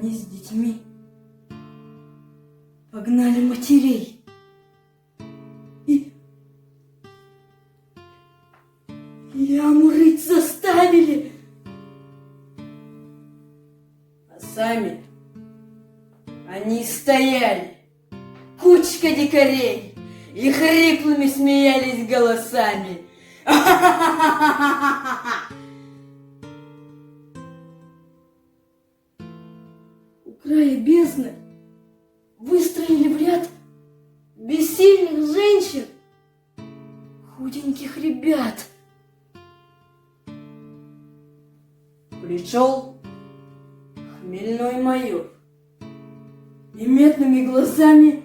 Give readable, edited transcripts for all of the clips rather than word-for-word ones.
Они с детьми погнали матерей. И яму рыть заставили. А сами они стояли, кучка дикарей, и хриплыми смеялись голосами. У края бездны выстроили в ряд бессильных женщин, худеньких ребят. Пришел хмельной майор и медными глазами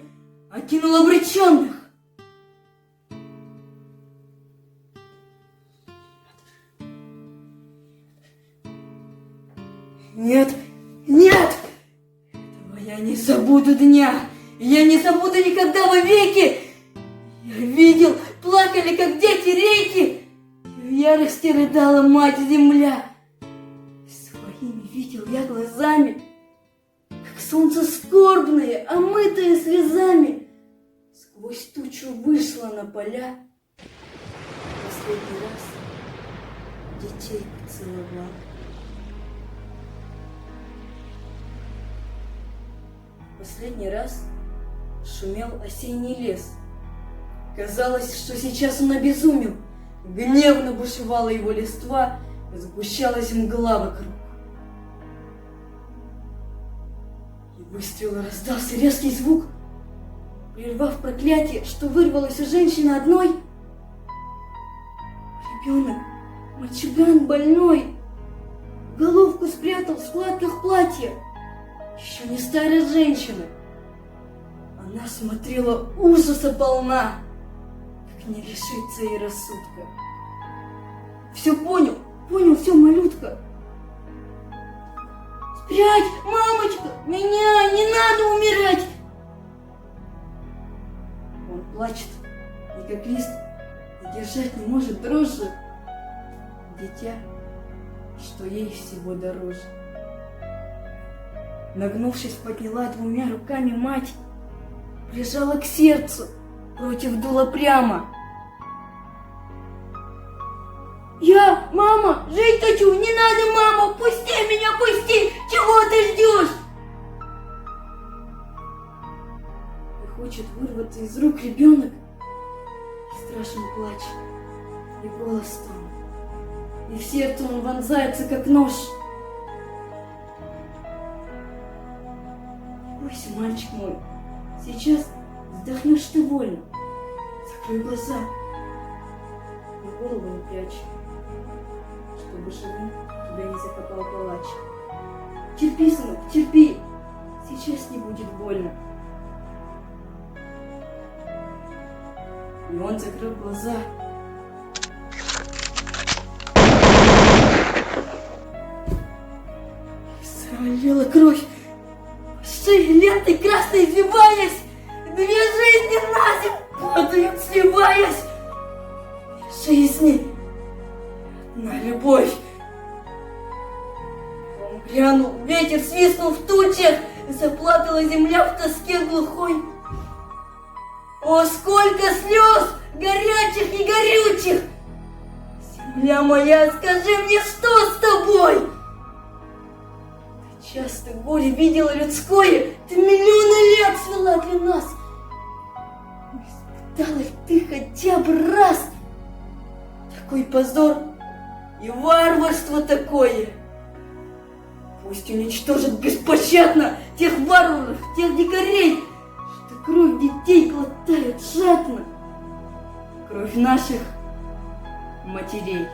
окинул обреченных. Нет, нет! Этого я не забуду дня! Я не забуду никогда вовеки! Я видел, плакали, как дети, реки! И в ярости рыдала мать-земля! Своими видел я глазами, как солнце скорбное, омытое слезами, сквозь тучу вышло на поля. Последний раз детей поцеловал. Последний раз шумел осенний лес. Казалось, что сейчас он обезумел. Гневно бушевала его листва, сгущалась мгла вокруг. И выстрела раздался резкий звук, прервав проклятие, что вырвалось у женщины одной. Ребенок, мальчуган больной, головку спрятал в складках платья. Еще не старая женщина. Она смотрела ужаса полна, как не лишиться ей рассудка. Все понял, все, малютка. Спрячь, мамочка, меня, не надо умирать. Он плачет, и как лист, держать не может дрожжи. Дитя, что ей всего дороже. Нагнувшись, подняла двумя руками мать, прижала к сердцу, против дула прямо. Я, мама, жить хочу, не надо, мама, пусти меня, пусти, чего ты ждешь? И хочет вырваться из рук ребенок, и страшен плач, и голос тон, и в сердце он вонзается, как нож. Бойся, мальчик мой, сейчас вздохнешь ты вольно. Закрой глаза и голову не прячь, чтобы живым тебя не закопал палач. Терпи, сынок, терпи, сейчас не будет больно. И он закрыл глаза. Сралила кровь. Шеи лентой красной извиваясь, две жизни на землю падают, сливаясь. Жизни на любовь. Он глянул, ветер свистнул в тучах, заплакала земля в тоске глухой. О, сколько слез, горячих и горючих! Земля моя, скажи мне, что с тобой? Часто горе видела людское, ты миллионы лет свела для нас. Испытала ли ты хотя бы раз такой позор и варварство такое? Пусть уничтожит беспощадно тех варваров, тех дикарей, что кровь детей глотают жадно, кровь наших матерей.